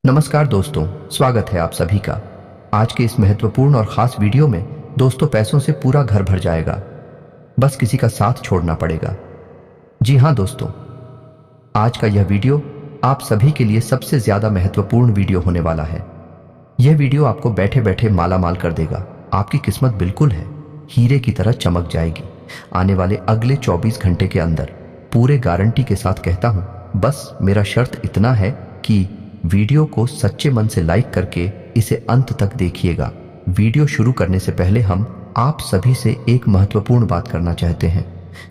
नमस्कार दोस्तों, स्वागत है आप सभी का। आज के इस महत्वपूर्ण और खास वीडियो में दोस्तों पैसों से पूरा घर भर जाएगा, बस किसी का साथ छोड़ना पड़ेगा। जी हाँ दोस्तों, आज का यह वीडियो आप सभी के लिए सबसे ज्यादा महत्वपूर्ण वीडियो होने वाला है। यह वीडियो आपको बैठे बैठे माला माल कर देगा। आपकी किस्मत बिल्कुल है हीरे की तरह चमक जाएगी आने वाले अगले 24 घंटे के अंदर। पूरे गारंटी के साथ कहता हूं, बस मेरा शर्त इतना है कि वीडियो को सच्चे मन से लाइक करके इसे अंत तक देखिएगा। वीडियो शुरू करने से पहले हम आप सभी से एक महत्वपूर्ण बात करना चाहते हैं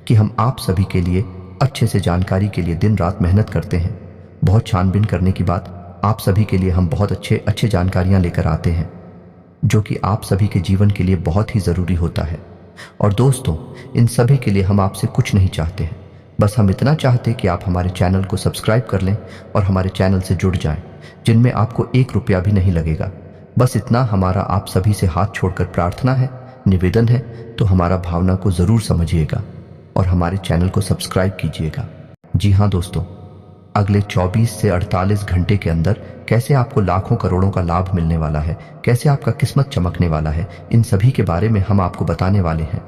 कि हम आप सभी के लिए अच्छे से जानकारी के लिए दिन रात मेहनत करते हैं। बहुत छानबीन करने के बाद आप सभी के लिए हम बहुत अच्छे जानकारियां लेकर आते हैं जो कि आप सभी के जीवन के लिए बहुत ही ज़रूरी होता है। और दोस्तों, इन सभी के लिए हम आपसे कुछ नहीं चाहते हैं, बस हम इतना चाहते कि आप हमारे चैनल को सब्सक्राइब कर लें और हमारे चैनल से जुड़ जाएं, जिनमें आपको 1 रुपया भी नहीं लगेगा। बस इतना हमारा आप सभी से हाथ छोड़कर प्रार्थना है, निवेदन है, तो हमारा भावना को ज़रूर समझिएगा और हमारे चैनल को सब्सक्राइब कीजिएगा। जी हाँ दोस्तों, अगले 24 से 48 घंटे के अंदर कैसे आपको लाखों करोड़ों का लाभ मिलने वाला है, कैसे आपका किस्मत चमकने वाला है, इन सभी के बारे में हम आपको बताने वाले हैं।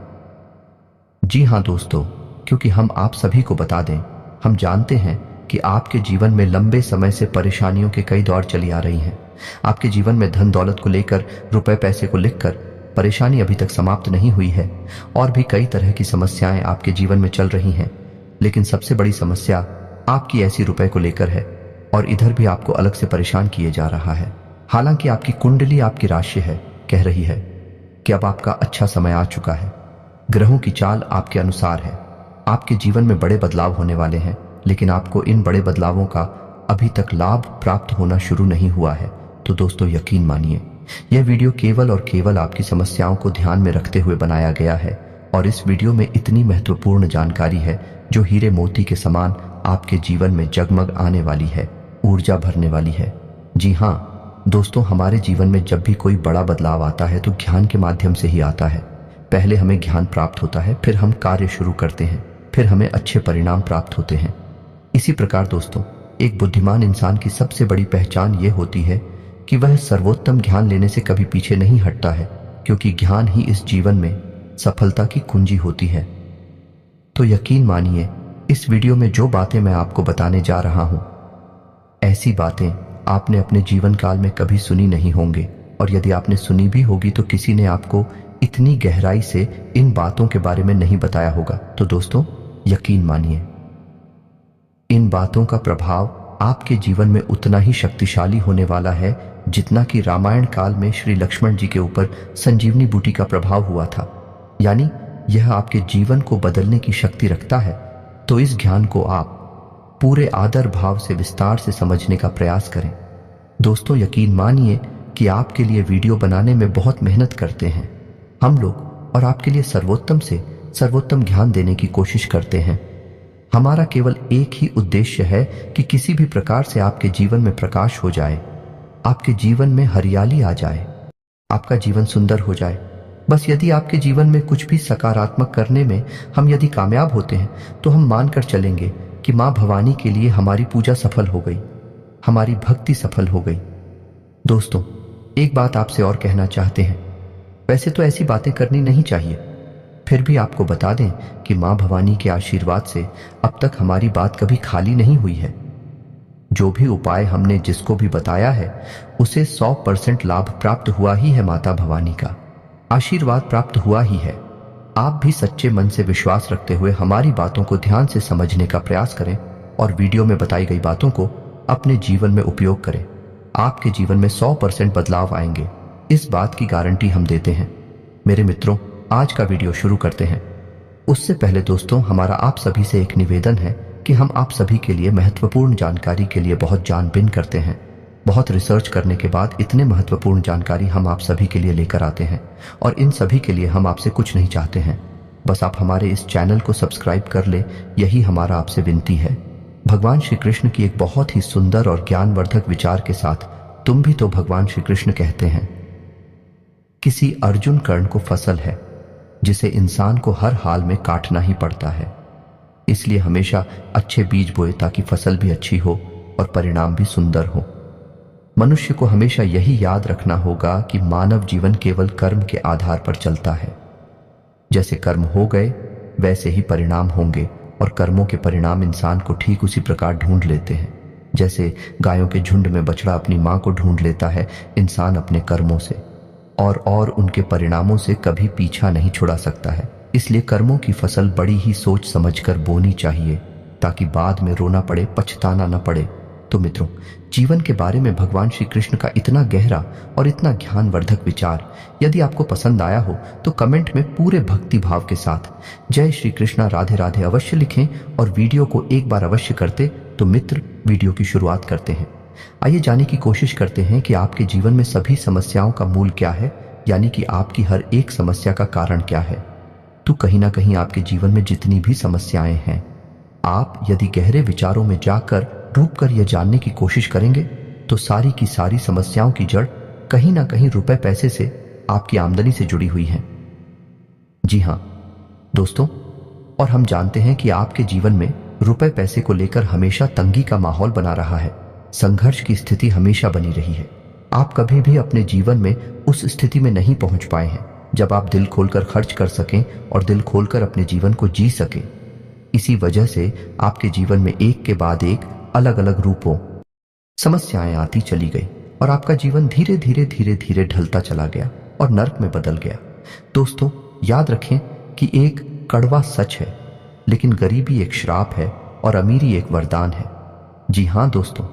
जी हाँ दोस्तों, क्योंकि हम आप सभी को बता दें, हम जानते हैं कि आपके जीवन में लंबे समय से परेशानियों के कई दौर चली आ रही हैं। आपके जीवन में धन दौलत को लेकर, रुपए पैसे को लेकर परेशानी अभी तक समाप्त नहीं हुई है और भी कई तरह की समस्याएं आपके जीवन में चल रही हैं। लेकिन सबसे बड़ी समस्या आपकी ऐसी रुपए को लेकर है और इधर भी आपको अलग से परेशान किए जा रहा है। हालांकि आपकी कुंडली आपकी राशि है, कह रही है कि अब आपका अच्छा समय आ चुका है। ग्रहों की चाल आपके अनुसार है। आपके जीवन में बड़े बदलाव होने वाले हैं, लेकिन आपको इन बड़े बदलावों का अभी तक लाभ प्राप्त होना शुरू नहीं हुआ है। तो दोस्तों यकीन मानिए, यह वीडियो केवल और केवल आपकी समस्याओं को ध्यान में रखते हुए बनाया गया है और इस वीडियो में इतनी महत्वपूर्ण जानकारी है जो हीरे मोती के समान आपके जीवन में जगमग आने वाली है, ऊर्जा भरने वाली है। जी हाँ दोस्तों, हमारे जीवन में जब भी कोई बड़ा बदलाव आता है तो ज्ञान के माध्यम से ही आता है। पहले हमें ज्ञान प्राप्त होता है, फिर हम कार्य शुरू करते हैं, फिर हमें अच्छे परिणाम प्राप्त होते हैं। इसी प्रकार दोस्तों, एक बुद्धिमान इंसान की सबसे बड़ी पहचान ये होती है कि वह सर्वोत्तम ज्ञान लेने से कभी पीछे नहीं हटता है, क्योंकि ज्ञान ही इस जीवन में सफलता की कुंजी होती है। तो यकीन मानिए, इस वीडियो में जो बातें मैं आपको बताने जा रहा हूं, ऐसी बातें आपने अपने जीवन काल में कभी सुनी नहीं होंगे, और यदि आपने सुनी भी होगी तो किसी ने आपको इतनी गहराई से इन बातों के बारे में नहीं बताया होगा। तो दोस्तों यकीन मानिए, इन बातों का प्रभाव आपके जीवन में उतना ही शक्तिशाली होने वाला है जितना कि रामायण काल में श्री लक्ष्मण जी के ऊपर संजीवनी बूटी का प्रभाव हुआ था। यानी यह आपके जीवन को बदलने की शक्ति रखता है। तो इस ज्ञान को आप पूरे आदर भाव से विस्तार से समझने का प्रयास करें। दोस्तों यकीन मानिए कि आपके लिए वीडियो बनाने में बहुत मेहनत करते हैं हम लोग, और आपके लिए सर्वोत्तम से सर्वोत्तम ज्ञान देने की कोशिश करते हैं। हमारा केवल एक ही उद्देश्य है कि किसी भी प्रकार से आपके जीवन में प्रकाश हो जाए, आपके जीवन में हरियाली आ जाए, आपका जीवन सुंदर हो जाए। बस यदि आपके जीवन में कुछ भी सकारात्मक करने में हम यदि कामयाब होते हैं तो हम मानकर चलेंगे कि माँ भवानी के लिए हमारी पूजा सफल हो गई, हमारी भक्ति सफल हो गई। दोस्तों एक बात आपसे और कहना चाहते हैं, वैसे तो ऐसी बातें करनी नहीं चाहिए, फिर भी आपको बता दें कि माँ भवानी के आशीर्वाद से अब तक हमारी बात कभी खाली नहीं हुई है। जो भी उपाय हमने जिसको भी बताया है उसे 100% लाभ प्राप्त हुआ ही है। माता भवानी का आशीर्वाद प्राप्त हुआ ही है। आप भी सच्चे मन से विश्वास रखते हुए हमारी बातों को ध्यान से समझने का प्रयास करें और वीडियो में बताई गई बातों को अपने जीवन में उपयोग करें। आपके जीवन में 100% बदलाव आएंगे, इस बात की गारंटी हम देते हैं। मेरे मित्रों, आज का वीडियो शुरू करते हैं। उससे पहले दोस्तों, हमारा आप सभी से एक निवेदन है कि हम आप सभी के लिए महत्वपूर्ण जानकारी के लिए बहुत जानबीन करते हैं। बहुत रिसर्च करने के बाद इतने महत्वपूर्ण जानकारी हम आप सभी के लिए लेकर आते हैं, और इन सभी के लिए हम आपसे कुछ नहीं चाहते हैं, बस आप हमारे इस चैनल को सब्सक्राइब कर ले, यही हमारा आपसे विनती है। भगवान श्री कृष्ण की एक बहुत ही सुंदर और ज्ञानवर्धक विचार के साथ तुम भी तो भगवान श्री कृष्ण कहते हैं, किसी अर्जुन कर्ण को फसल है जिसे इंसान को हर हाल में काटना ही पड़ता है। इसलिए हमेशा अच्छे बीज बोए ताकि फसल भी अच्छी हो और परिणाम भी सुंदर हो। मनुष्य को हमेशा यही याद रखना होगा कि मानव जीवन केवल कर्म के आधार पर चलता है। जैसे कर्म हो गए वैसे ही परिणाम होंगे, और कर्मों के परिणाम इंसान को ठीक उसी प्रकार ढूंढ लेते हैं जैसे गायों के झुंड में बछड़ा अपनी मां को ढूंढ लेता है। इंसान अपने कर्मों से और उनके परिणामों से कभी पीछा नहीं छुड़ा सकता है। इसलिए कर्मों की फसल बड़ी ही सोच समझकर बोनी चाहिए, ताकि बाद में रोना पड़े, पछताना न पड़े। तो मित्रों, जीवन के बारे में भगवान श्री कृष्ण का इतना गहरा और इतना ज्ञानवर्धक विचार यदि आपको पसंद आया हो तो कमेंट में पूरे भक्ति भाव के साथ जय श्री कृष्णा राधे राधे अवश्य लिखें, और वीडियो को एक बार अवश्य करते। तो मित्र, वीडियो की शुरुआत करते हैं। आइए जानने की कोशिश करते हैं कि आपके जीवन में सभी समस्याओं का मूल क्या है, यानी कि आपकी हर एक समस्या का कारण क्या है। तो कहीं ना कहीं आपके जीवन में जितनी भी समस्याएं हैं, आप यदि गहरे विचारों में जाकर डूबकर यह जानने की कोशिश करेंगे तो सारी की सारी समस्याओं की जड़ कहीं ना कहीं रुपए पैसे से, आपकी आमदनी से जुड़ी हुई है। जी हां दोस्तों, और हम जानते हैं कि आपके जीवन में रुपए पैसे को लेकर हमेशा तंगी का माहौल बना रहा है, संघर्ष की स्थिति हमेशा बनी रही है। आप कभी भी अपने जीवन में उस स्थिति में नहीं पहुंच पाए हैं जब आप दिल खोलकर खर्च कर सकें और दिल खोलकर अपने जीवन को जी सकें। इसी वजह से आपके जीवन में एक के बाद एक अलग अलग रूपों समस्याएं आती चली गई, और आपका जीवन धीरे धीरे धीरे धीरे ढलता चला गया और नर्क में बदल गया। दोस्तों, याद रखें कि एक कड़वा सच है, लेकिन गरीबी एक श्राप है और अमीरी एक वरदान है। जी हां दोस्तों,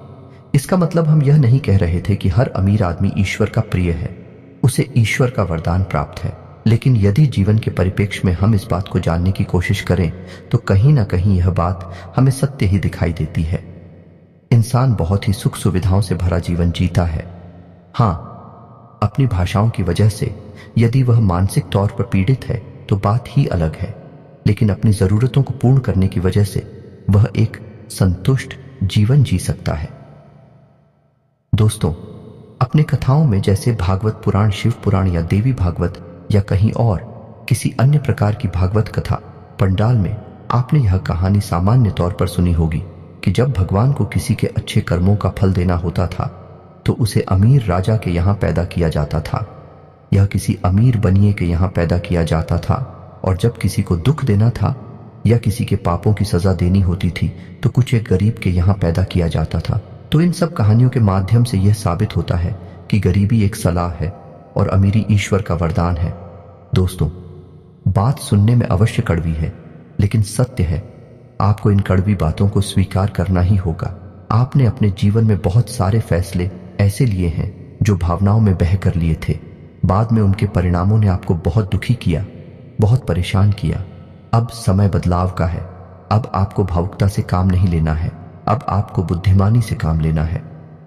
इसका मतलब हम यह नहीं कह रहे थे कि हर अमीर आदमी ईश्वर का प्रिय है, उसे ईश्वर का वरदान प्राप्त है। लेकिन यदि जीवन के परिप्रेक्ष्य में हम इस बात को जानने की कोशिश करें तो कहीं ना कहीं यह बात हमें सत्य ही दिखाई देती है। इंसान बहुत ही सुख सुविधाओं से भरा जीवन जीता है। हां, अपनी भाषाओं की वजह से यदि वह मानसिक तौर पर पीड़ित है तो बात ही अलग है, लेकिन अपनी जरूरतों को पूर्ण करने की वजह से वह एक संतुष्ट जीवन जी सकता है। दोस्तों, अपने कथाओं में जैसे भागवत पुराण, शिव पुराण या देवी भागवत या कहीं और किसी अन्य प्रकार की भागवत कथा पंडाल में आपने यह कहानी सामान्य तौर पर सुनी होगी कि जब भगवान को किसी के अच्छे कर्मों का फल देना होता था तो उसे अमीर राजा के यहाँ पैदा किया जाता था, यह किसी अमीर बनिए के यहाँ पैदा किया जाता था। और जब किसी को दुख देना था या किसी के पापों की सजा देनी होती थी तो कुछ एक गरीब के यहाँ पैदा किया जाता था। तो इन सब कहानियों के माध्यम से यह साबित होता है कि गरीबी एक सलाह है और अमीरी ईश्वर का वरदान है। दोस्तों, बात सुनने में अवश्य कड़वी है, लेकिन सत्य है। आपको इन कड़वी बातों को स्वीकार करना ही होगा। आपने अपने जीवन में बहुत सारे फैसले ऐसे लिए हैं जो भावनाओं में बह कर लिए थे। बाद में उनके परिणामों ने आपको बहुत दुखी किया, बहुत परेशान किया। अब समय बदलाव का है। अब आपको भावुकता से काम नहीं लेना है, अब आपको बुद्धिमानी से काम लेना है।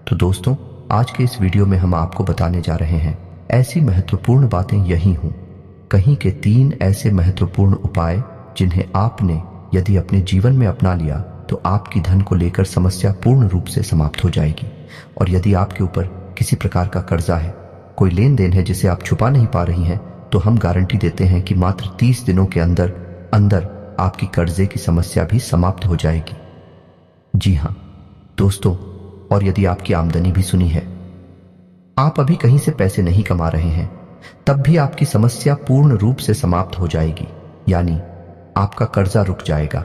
तो दोस्तों, आज के इस वीडियो में हम आपको बताने जा रहे हैं ऐसी महत्वपूर्ण बातें यही हूं, कहीं के 3 ऐसे महत्वपूर्ण उपाय जिन्हें आपने यदि अपने जीवन में अपना लिया तो आपकी धन को लेकर समस्या पूर्ण रूप से समाप्त हो जाएगी। और यदि आपके ऊपर किसी प्रकार का कर्जा है, कोई लेन देन है जिसे आप छुपा नहीं पा रही हैं, तो हम गारंटी देते हैं कि मात्र 30 दिनों के अंदर अंदर आपकी कर्जे की समस्या भी समाप्त हो जाएगी। जी हां दोस्तों, और यदि आपकी आमदनी भी सुनी है, आप अभी कहीं से पैसे नहीं कमा रहे हैं, तब भी आपकी समस्या पूर्ण रूप से समाप्त हो जाएगी, यानी आपका कर्जा रुक जाएगा।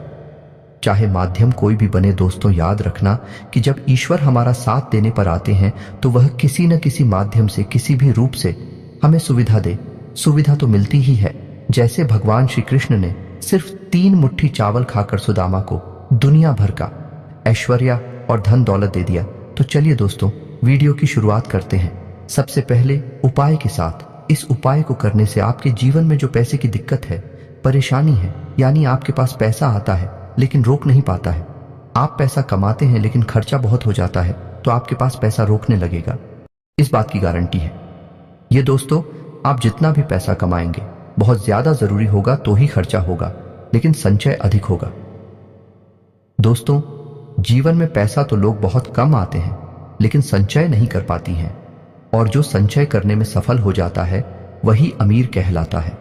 चाहे माध्यम कोई भी बने दोस्तों, याद रखना कि जब ईश्वर हमारा साथ देने पर आते हैं तो वह किसी न किसी माध्यम से, किसी भी रूप से हमें सुविधा दे। सुविधा तो मिलती ही है। जैसे भगवान श्री कृष्ण ने सिर्फ 3 मुट्ठी चावल खाकर सुदामा को दुनिया भर का ऐश्वर्य और धन दौलत दे दिया। तो चलिए दोस्तों, वीडियो की शुरुआत करते हैं सबसे पहले उपाय के साथ। इस उपाय को करने से आपके जीवन में जो पैसे की दिक्कत है, परेशानी है, यानी आपके पास पैसा आता है लेकिन रोक नहीं पाता है, आप पैसा कमाते हैं लेकिन खर्चा बहुत हो जाता है, तो आपके पास पैसा रोकने लगेगा, इस बात की गारंटी है। ये दोस्तों, आप जितना भी पैसा कमाएंगे बहुत ज्यादा जरूरी होगा तो ही खर्चा होगा, लेकिन संचय अधिक होगा। दोस्तों, जीवन में पैसा तो लोग बहुत कम आते हैं लेकिन संचय नहीं कर पाती हैं, और जो संचय करने में सफल हो जाता है वही अमीर कहलाता है,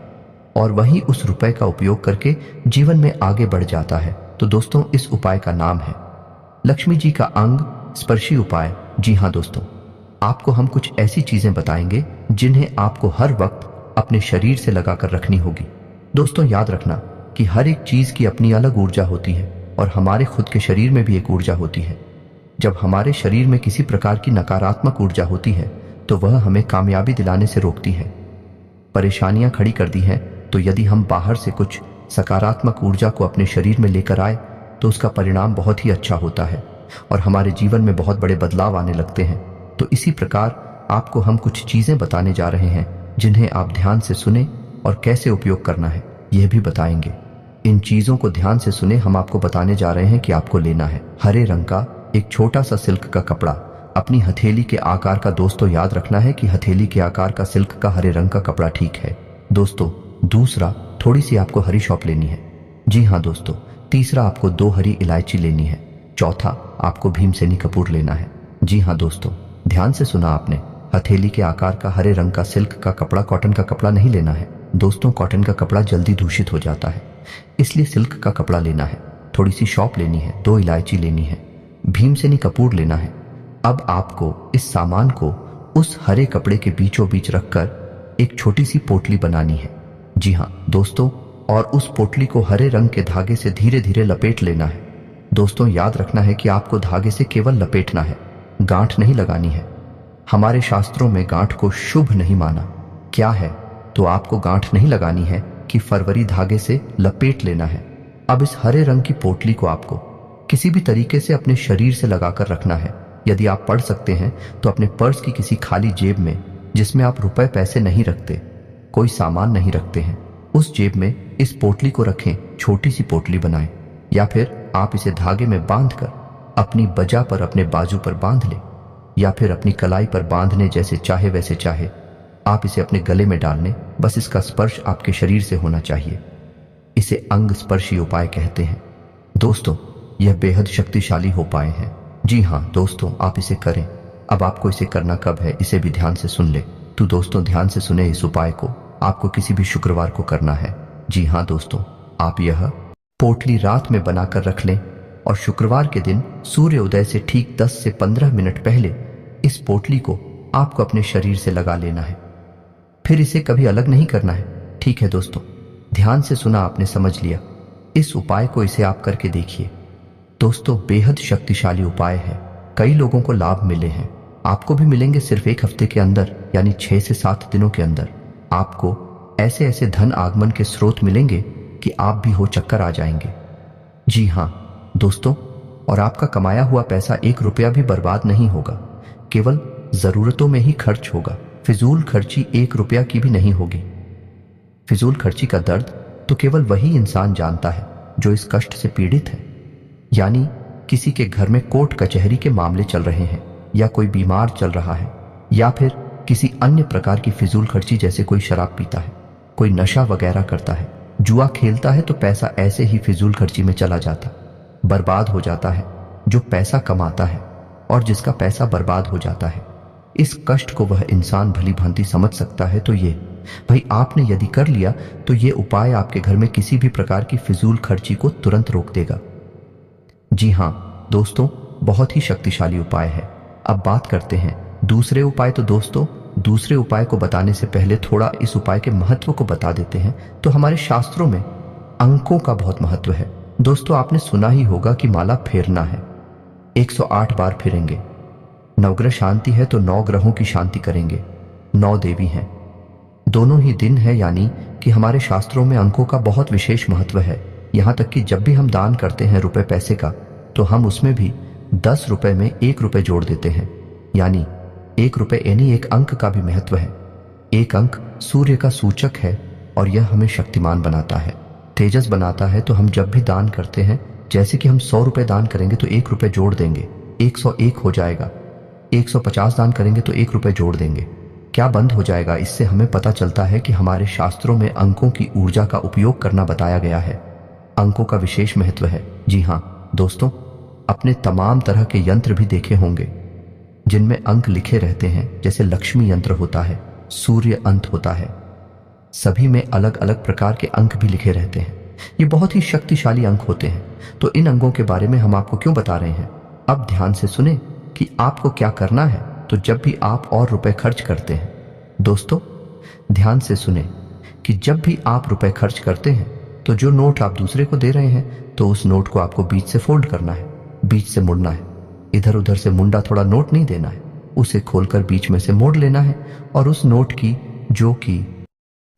और वही उस रुपए का उपयोग करके जीवन में आगे बढ़ जाता है। तो दोस्तों, इस उपाय का नाम है लक्ष्मी जी का अंग स्पर्शी उपाय। जी हां दोस्तों, आपको हम कुछ ऐसी चीजें बताएंगे जिन्हें आपको हर वक्त अपने शरीर से लगाकर रखनी होगी। दोस्तों याद रखना कि हर एक चीज की अपनी अलग ऊर्जा होती है और हमारे खुद के शरीर में भी एक ऊर्जा होती है। जब हमारे शरीर में किसी प्रकार की नकारात्मक ऊर्जा होती है तो वह हमें कामयाबी दिलाने से रोकती है, परेशानियां खड़ी कर दी हैं। तो यदि हम बाहर से कुछ सकारात्मक ऊर्जा को अपने शरीर में लेकर आए तो उसका परिणाम बहुत ही अच्छा होता है और हमारे जीवन में बहुत बड़े बदलाव आने लगते हैं। तो इसी प्रकार आपको हम कुछ चीजें बताने जा रहे हैं जिन्हें आप ध्यान से सुने और कैसे उपयोग करना है यह भी बताएंगे। इन चीजों को ध्यान से सुने। हम आपको बताने जा रहे हैं कि आपको लेना है हरे रंग का एक छोटा सा सिल्क का कपड़ा, अपनी हथेली के आकार का। दोस्तों याद रखना है कि हथेली के आकार का सिल्क का हरे रंग का कपड़ा ठीक है। दोस्तों दूसरा, थोड़ी सी आपको हरी सौंफ लेनी है। जी हाँ दोस्तों। तीसरा, आपको 2 हरी इलायची लेनी है। चौथा, आपको भीमसेनी कपूर लेना है। जी हाँ दोस्तों, ध्यान से सुना आपने। हथेली के आकार का हरे रंग का सिल्क का कपड़ा, कॉटन का कपड़ा नहीं लेना है दोस्तों। कॉटन का कपड़ा जल्दी दूषित हो जाता है, इसलिए सिल्क का कपड़ा लेना है। थोड़ी सी सौंफ लेनी है, 2 इलायची लेनी है, भीमसेनी कपूर लेना है। अब आपको इस सामान को उस हरे कपड़े के बीचों बीच रखकर एक छोटी सी पोटली बनानी है। जी हाँ दोस्तों, और उस पोटली को हरे रंग के धागे से धीरे धीरे लपेट लेना है। दोस्तों याद रखना है कि आपको धागे से केवल लपेटना है, गांठ नहीं लगानी है। हमारे शास्त्रों में गांठ को शुभ नहीं माना क्या है, तो आपको गांठ नहीं लगानी है कि फरवरी धागे से लपेट लेना है। अब इस हरे रंग की पोटली को आपको किसी भी तरीके से अपने शरीर से लगाकर रखना है। यदि आप पढ़ सकते हैं तो अपने पर्स की किसी खाली जेब में, जिसमें आप रुपए पैसे नहीं रखते, कोई सामान नहीं रखते हैं, उस जेब में इस पोटली को रखें। छोटी सी पोटली बनाएं या फिर आप इसे धागे में बांधकर अपनी बजा पर, अपने बाजू पर बांध लें या फिर अपनी कलाई पर बांधने, जैसे चाहे वैसे चाहे। आप इसे अपने गले में डालने, बस इसका स्पर्श आपके शरीर से होना चाहिए। इसे अंग स्पर्शी उपाय कहते हैं। दोस्तों यह बेहद शक्तिशाली उपाय है। जी हाँ दोस्तों, आप इसे करें। अब आपको इसे करना कब है, इसे भी ध्यान से सुन ले। तो दोस्तों ध्यान से सुने, इस उपाय को आपको किसी भी शुक्रवार को करना है। जी हाँ दोस्तों, आप यह पोटली रात में बनाकर रख लें और शुक्रवार के दिन सूर्य उदय से ठीक 10 से 15 मिनट पहले इस पोटली को आपको अपने शरीर से लगा लेना है। फिर इसे कभी अलग नहीं करना है। ठीक है दोस्तों, ध्यान से सुना, आपने समझ लिया। इस उपाय को इसे आप करके देखिए। दोस्तों बेहद शक्तिशाली उपाय है, कई लोगों को लाभ मिले हैं, आपको भी मिलेंगे। सिर्फ 1 हफ्ते के अंदर, यानी 6 से 7 दिनों के अंदर आपको ऐसे ऐसे धन आगमन के स्रोत मिलेंगे कि आप भी हो चक्कर आ जाएंगे। जी हाँ दोस्तों, और आपका कमाया हुआ पैसा 1 रुपया भी बर्बाद नहीं होगा, केवल जरूरतों में ही खर्च होगा। फिजूल खर्ची 1 रुपया की भी नहीं होगी। फिजूल खर्ची का दर्द तो केवल वही इंसान जानता है जो इस कष्ट से पीड़ित है। यानी किसी के घर में कोर्ट कचहरी के मामले चल रहे हैं, या कोई बीमार चल रहा है, या फिर किसी अन्य प्रकार की फिजूल खर्ची, जैसे कोई शराब पीता है, कोई नशा वगैरह करता है, जुआ खेलता है, तो पैसा ऐसे ही फिजूल खर्ची में चला जाता, बर्बाद हो जाता है। जो पैसा कमाता है और जिसका पैसा बर्बाद हो जाता है, इस कष्ट को वह इंसान भली भांति समझ सकता है। तो ये भाई आपने यदि कर लिया तो ये उपाय आपके घर में किसी भी प्रकार की फिजूल खर्ची को तुरंत रोक देगा। जी हाँ दोस्तों, बहुत ही शक्तिशाली उपाय है। अब बात करते हैं दूसरे उपाय। तो दोस्तों दूसरे उपाय को बताने से पहले थोड़ा इस उपाय के महत्व को बता देते हैं। तो हमारे शास्त्रों में अंकों का बहुत महत्व है। दोस्तों आपने सुना ही होगा कि माला फेरना है, 108 बार फेरेंगे। नवग्रह शांति है तो 9 ग्रहों की शांति करेंगे। 9 देवी हैं, दोनों ही दिन है, यानी कि हमारे शास्त्रों में अंकों का बहुत विशेष महत्व है। यहाँ तक कि जब भी हम दान करते हैं रुपए पैसे का, तो हम उसमें भी 10 रुपए में 1 रुपए जोड़ देते हैं, यानी 1 रुपए यानी 1 अंक का भी महत्व है। 1 अंक सूर्य का सूचक है और यह हमें शक्तिमान बनाता है, तेजस बनाता है। तो हम जब भी दान करते हैं, जैसे कि हम 100 रुपए दान करेंगे तो 1 रुपए जोड़ देंगे, 101 हो जाएगा। 150 दान करेंगे तो 1 रुपए जोड़ देंगे। क्या बंद हो जाएगा? इससे हमें पता चलता है कि हमारे शास्त्रों में अंकों की ऊर्जा का उपयोग करना बताया गया है। अंकों का विशेष महत्व है। जी हाँ दोस्तों, अपने तमाम तरह के यंत्र भी देखे होंगे जिनमें अंक लिखे रहते हैं, जैसे लक्ष्मी यंत्र होता है, सूर्य अंत होता है, सभी में अलग अलग प्रकार के अंक भी लिखे रहते हैं। ये बहुत ही शक्तिशाली अंक होते हैं। तो इन अंकों के बारे में हम आपको क्यों बता रहे हैं, अब ध्यान से सुने कि आपको क्या करना है। तो जब भी आप और रुपए खर्च करते हैं, दोस्तों ध्यान से सुने कि जब भी आप रुपए खर्च करते हैं तो जो नोट आप दूसरे को दे रहे हैं तो उस नोट को आपको बीच से फोल्ड करना है, बीच से मुड़ना है। इधर उधर से मुंडा थोड़ा नोट नहीं देना है, उसे खोलकर बीच में से मोड़ लेना है और उस नोट की जो कि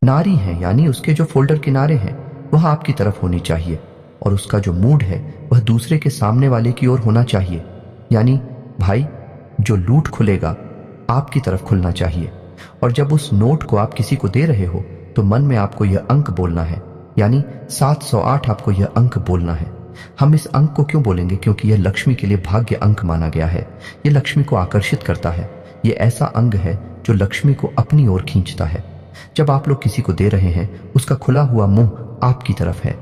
नारी है यानी उसके जो फोल्डर किनारे हैं वह आपकी तरफ होनी चाहिए और उसका जो मूड है वह दूसरे के सामने वाले की ओर होना चाहिए। यानी भाई जो लूट खुलेगा आपकी तरफ खुलना चाहिए। और जब उस नोट को आप किसी को दे रहे हो तो मन में आपको यह अंक बोलना है, यानी 708 आपको यह अंक बोलना है। हम इस अंक को क्यों बोलेंगे? क्योंकि यह लक्ष्मी के लिए भाग्य अंक माना गया है। यह लक्ष्मी को आकर्षित करता है। यह ऐसा अंग है जो लक्ष्मी को अपनी ओर खींचता है। जब आप लोग किसी को दे रहे हैं उसका खुला हुआ मुंह आपकी तरफ है,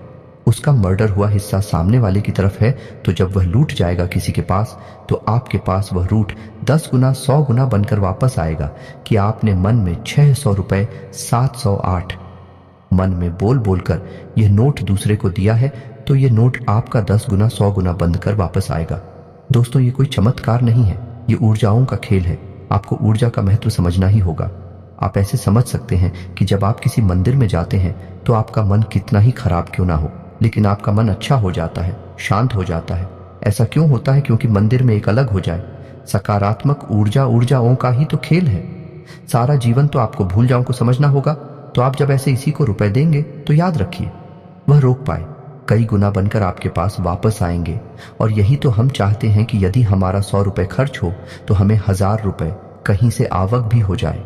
उसका मर्डर हुआ हिस्सा सामने वाले की तरफ है, तो जब वह लूट जाएगा किसी के पास तो आपके पास वह रूट 10 गुना 100 गुना बनकर वापस आएगा कि आपने मन में 600 रुपए 708 मन में बोल बोलकर यह नोट दूसरे को दिया है, तो यह नोट आपका 10 गुना 100 गुना बंद कर वापस आएगा। दोस्तों ये कोई चमत्कार नहीं है, ये ऊर्जाओं का खेल है। आपको ऊर्जा का महत्व समझना ही होगा। आप ऐसे समझ सकते हैं कि जब आप किसी मंदिर में जाते हैं तो आपका मन कितना ही खराब क्यों ना हो, लेकिन आपका मन अच्छा हो जाता है, शांत हो जाता है। ऐसा क्यों होता है? क्योंकि मंदिर में एक अलग हो जाए सकारात्मक ऊर्जाओं का ही तो खेल है। सारा जीवन तो आपको भूल जाओ को समझना होगा। तो आप जब ऐसे इसी को रुपए देंगे तो याद रखिए वह रोक पाए कई गुना बनकर आपके पास वापस आएंगे। और यही तो हम चाहते हैं कि यदि हमारा 100 रुपए खर्च हो तो हमें 1000 रुपए कहीं से आवक भी हो जाए।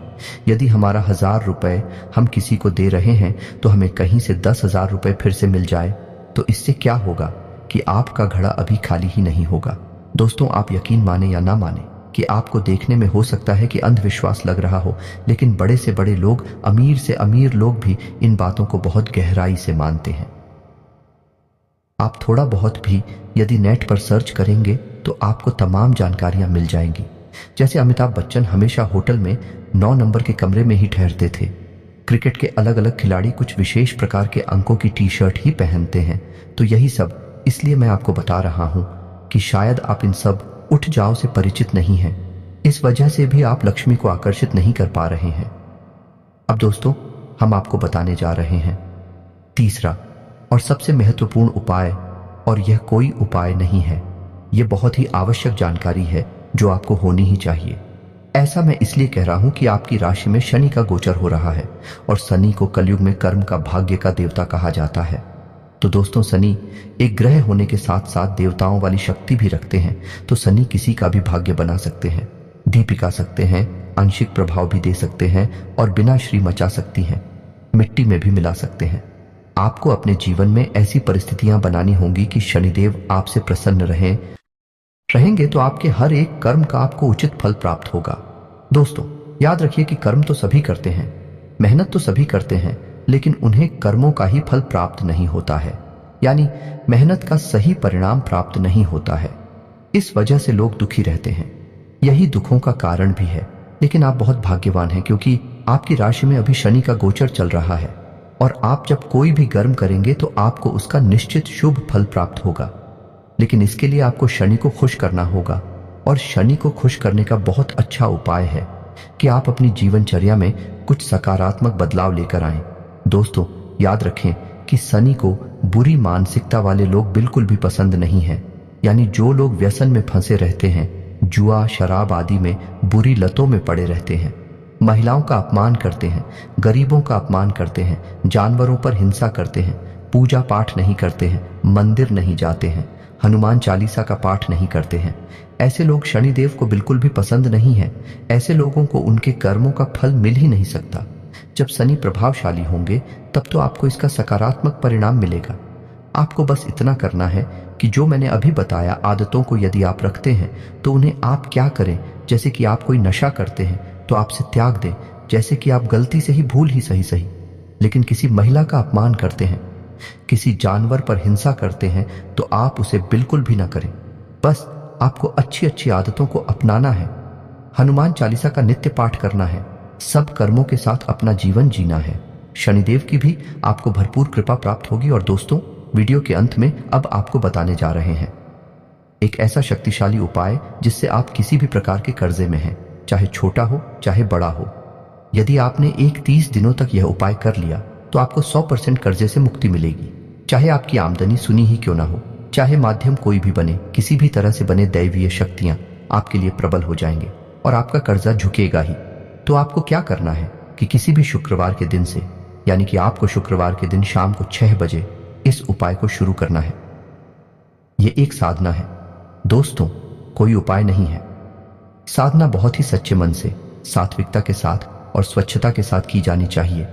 यदि हमारा 1000 रुपए हम किसी को दे रहे हैं तो हमें कहीं से 10,000 रुपए फिर से मिल जाए, तो इससे क्या होगा कि आपका घड़ा अभी खाली ही नहीं होगा। दोस्तों आप यकीन माने या ना माने कि आपको देखने में हो सकता है कि अंधविश्वास लग रहा हो, लेकिन बड़े से बड़े लोग, अमीर से अमीर लोग भी इन बातों को बहुत गहराई से मानते हैं। आप थोड़ा बहुत भी यदि नेट पर सर्च करेंगे तो आपको तमाम जानकारियां मिल जाएंगी। जैसे अमिताभ बच्चन हमेशा होटल में 9 नंबर के कमरे में ही ठहरते थे। क्रिकेट के अलग अलग खिलाड़ी कुछ विशेष प्रकार के अंकों की टी शर्ट ही पहनते हैं। तो यही सब इसलिए मैं आपको बता रहा हूं कि शायद आप इन सब उठ जाओ से परिचित नहीं हैं। इस वजह से भी आप लक्ष्मी को आकर्षित नहीं कर पा रहे हैं। अब दोस्तों हम आपको बताने जा रहे हैं तीसरा और सबसे महत्वपूर्ण उपाय, और यह कोई उपाय नहीं है, यह बहुत ही आवश्यक जानकारी है जो आपको होनी ही चाहिए। ऐसा मैं इसलिए कह रहा हूं कि आपकी राशि में शनि का गोचर हो रहा है और शनि को कलयुग में कर्म का, भाग्य का देवता कहा जाता है। तो दोस्तों शनि एक ग्रह होने के साथ साथ देवताओं वाली शक्ति भी रखते हैं। तो शनि किसी का भी भाग्य बना सकते हैं, दीपिका सकते हैं, आंशिक प्रभाव भी दे सकते हैं और बिना श्री मचा सकती हैं, मिट्टी में भी मिला सकते हैं। आपको अपने जीवन में ऐसी परिस्थितियां बनानी होंगी कि शनिदेव आपसे प्रसन्न रहेंगे तो आपके हर एक कर्म का आपको उचित फल प्राप्त होगा। दोस्तों याद रखिए कि कर्म तो सभी करते हैं, मेहनत तो सभी करते हैं, लेकिन उन्हें कर्मों का ही फल प्राप्त नहीं होता है, यानी मेहनत का सही परिणाम प्राप्त नहीं होता है। इस वजह से लोग दुखी रहते हैं। यही दुखों का कारण भी है। लेकिन आप बहुत भाग्यवान हैं क्योंकि आपकी राशि में अभी शनि का गोचर चल रहा है और आप जब कोई भी कर्म करेंगे तो आपको उसका निश्चित शुभ फल प्राप्त होगा। लेकिन इसके लिए आपको शनि को खुश करना होगा और शनि को खुश करने का बहुत अच्छा उपाय है कि आप अपनी जीवनचर्या में कुछ सकारात्मक बदलाव लेकर आएं। दोस्तों याद रखें कि शनि को बुरी मानसिकता वाले लोग बिल्कुल भी पसंद नहीं है। यानी जो लोग व्यसन में फंसे रहते हैं, जुआ, शराब आदि में बुरी लतों में पड़े रहते हैं, महिलाओं का अपमान करते हैं, गरीबों का अपमान करते हैं, जानवरों पर हिंसा करते हैं, पूजा पाठ नहीं करते हैं, मंदिर नहीं जाते हैं, हनुमान चालीसा का पाठ नहीं करते हैं, ऐसे लोग शनिदेव को बिल्कुल भी पसंद नहीं है। ऐसे लोगों को उनके कर्मों का फल मिल ही नहीं सकता। जब शनि प्रभावशाली होंगे तब तो आपको इसका सकारात्मक परिणाम मिलेगा। आपको बस इतना करना है कि जो मैंने अभी बताया आदतों को यदि आप रखते हैं तो उन्हें आप क्या करें। जैसे कि आप कोई नशा करते हैं तो आपसे त्याग दें। जैसे कि आप गलती से ही भूल ही सही लेकिन किसी महिला का अपमान करते हैं, किसी जानवर पर हिंसा करते हैं तो आप उसे बिल्कुल भी ना करें। बस आपको अच्छी अच्छी आदतों को अपनाना है, हनुमान चालीसा का नित्य पाठ करना है, सब कर्मों के साथ अपना जीवन जीना है। शनिदेव की भी आपको भरपूर कृपा प्राप्त होगी। और दोस्तों वीडियो के अंत में अब आपको बताने जा रहे हैं एक ऐसा शक्तिशाली उपाय जिससे आप किसी भी प्रकार के कर्जे में हैं चाहे छोटा हो चाहे बड़ा हो। यदि आपने 30 दिनों तक यह उपाय कर लिया तो आपको 100% कर्जे से मुक्ति मिलेगी। चाहे आपकी आमदनी सुनी ही क्यों ना हो, चाहे माध्यम कोई भी बने, किसी भी तरह से बने दैवीय शक्तियां आपके लिए प्रबल हो जाएंगे और आपका कर्जा झुकेगा ही। तो आपको क्या करना है कि किसी भी शुक्रवार के दिन से, यानी कि आपको शुक्रवार के दिन शाम को 6 बजे इस उपाय को शुरू करना है। यह एक साधना है दोस्तों, कोई उपाय नहीं है। साधना बहुत ही सच्चे मन से, सात्विकता के साथ और स्वच्छता के साथ की जानी चाहिए।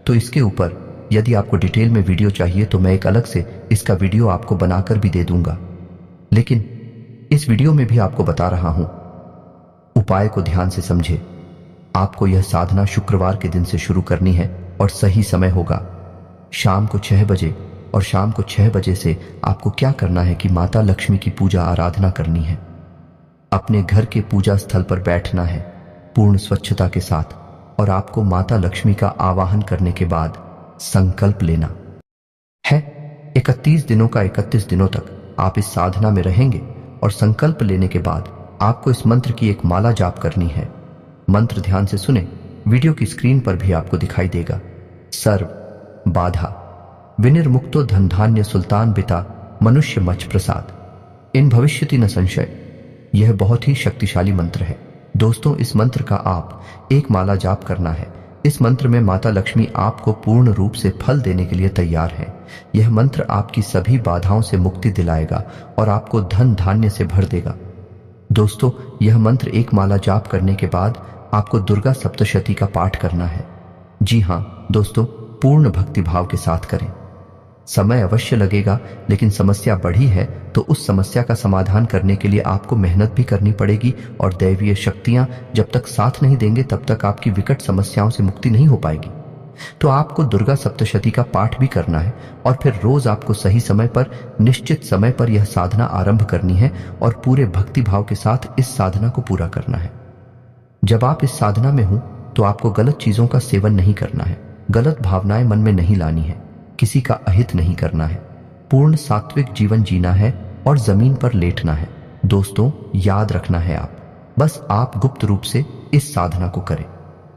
तो इसके ऊपर यदि आपको डिटेल में वीडियो चाहिए तो मैं एक अलग से इसका वीडियो आपको बनाकर भी दे दूंगा, लेकिन इस वीडियो में भी आपको बता रहा हूं। उपाय को ध्यान से समझे। आपको यह साधना शुक्रवार के दिन से शुरू करनी है और सही समय होगा शाम को 6 बजे। और शाम को 6 बजे से आपको क्या करना है कि माता लक्ष्मी की पूजा आराधना करनी है। अपने घर के पूजा स्थल पर बैठना है पूर्ण स्वच्छता के साथ, और आपको माता लक्ष्मी का आवाहन करने के बाद संकल्प लेना है। 31 दिनों का 31 दिनों तक आप इस साधना में रहेंगे और संकल्प लेने के बाद आपको इस मंत्र की एक माला जाप करनी है। मंत्र ध्यान से सुने, वीडियो की स्क्रीन पर भी आपको दिखाई देगा। सर्व बाधा विनिर्मुक्तो धन धान्य सुल्तान बिता मनुष्य मच प्रसाद इन भविष्यति न संशय। यह बहुत ही शक्तिशाली मंत्र है दोस्तों। इस मंत्र का आप एक माला जाप करना है। इस मंत्र में माता लक्ष्मी आपको पूर्ण रूप से फल देने के लिए तैयार है। यह मंत्र आपकी सभी बाधाओं से मुक्ति दिलाएगा और आपको धन धान्य से भर देगा। दोस्तों, यह मंत्र एक माला जाप करने के बाद आपको दुर्गा सप्तशती का पाठ करना है। जी हाँ दोस्तों, पूर्ण भक्ति भाव के साथ करें। समय अवश्य लगेगा, लेकिन समस्या बढ़ी है तो उस समस्या का समाधान करने के लिए आपको मेहनत भी करनी पड़ेगी, और दैवीय शक्तियां जब तक साथ नहीं देंगे तब तक आपकी विकट समस्याओं से मुक्ति नहीं हो पाएगी। तो आपको दुर्गा सप्तशती का पाठ भी करना है और फिर रोज आपको सही समय पर, निश्चित समय पर यह साधना आरंभ करनी है और पूरे भक्ति भाव के साथ इस साधना को पूरा करना है। जब आप इस साधना में हो तो आपको गलत चीजों का सेवन नहीं करना है, गलत भावनाएं मन में नहीं लानी है, किसी का अहित नहीं करना है, पूर्ण सात्विक जीवन जीना है और जमीन पर लेटना है। दोस्तों, याद रखना है बस आप गुप्त रूप से इस साधना को करें,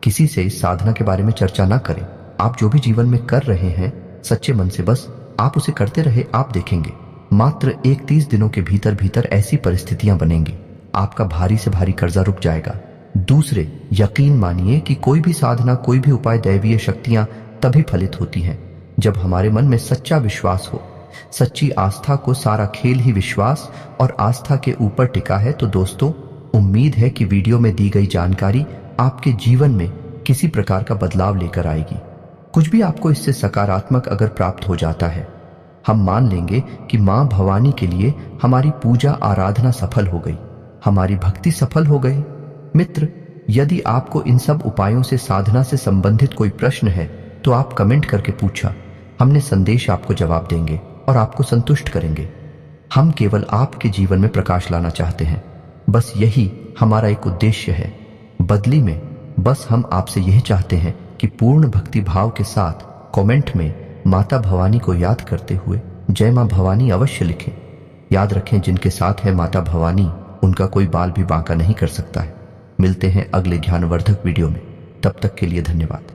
किसी से इस साधना के बारे में चर्चा ना करें। आप जो भी जीवन में कर रहे हैं सच्चे मन से बस आप उसे करते रहे। आप देखेंगे मात्र 31 दिनों के भीतर भीतर ऐसी परिस्थितियां बनेंगी, आपका भारी से भारी कर्जा रुक जाएगा। दूसरे, यकीन मानिए कि कोई भी साधना, कोई भी उपाय, दैवीय शक्तियां तभी फलित होती हैं जब हमारे मन में सच्चा विश्वास हो। सच्ची आस्था को सारा खेल ही विश्वास और आस्था के ऊपर टिका है। तो दोस्तों, उम्मीद है कि वीडियो में दी गई जानकारी आपके जीवन में किसी प्रकार का बदलाव लेकर आएगी। कुछ भी आपको इससे सकारात्मक अगर प्राप्त हो जाता है, हम मान लेंगे कि मां भवानी के लिए हमारी पूजा आराधना सफल हो गई, हमारी भक्ति सफल हो गई। मित्र, यदि आपको इन सब उपायों से, साधना से संबंधित कोई प्रश्न है तो आप कमेंट करके पूछा, हमने संदेश आपको जवाब देंगे और आपको संतुष्ट करेंगे। हम केवल आपके जीवन में प्रकाश लाना चाहते हैं, बस यही हमारा एक उद्देश्य है। बदली में बस हम आपसे यह चाहते हैं कि पूर्ण भक्ति भाव के साथ कमेंट में माता भवानी को याद करते हुए जय मां भवानी अवश्य लिखें। याद रखें, जिनके साथ है माता भवानी उनका कोई बाल भी बांका नहीं कर सकता है। मिलते हैं अगले ज्ञानवर्धक वीडियो में, तब तक के लिए धन्यवाद।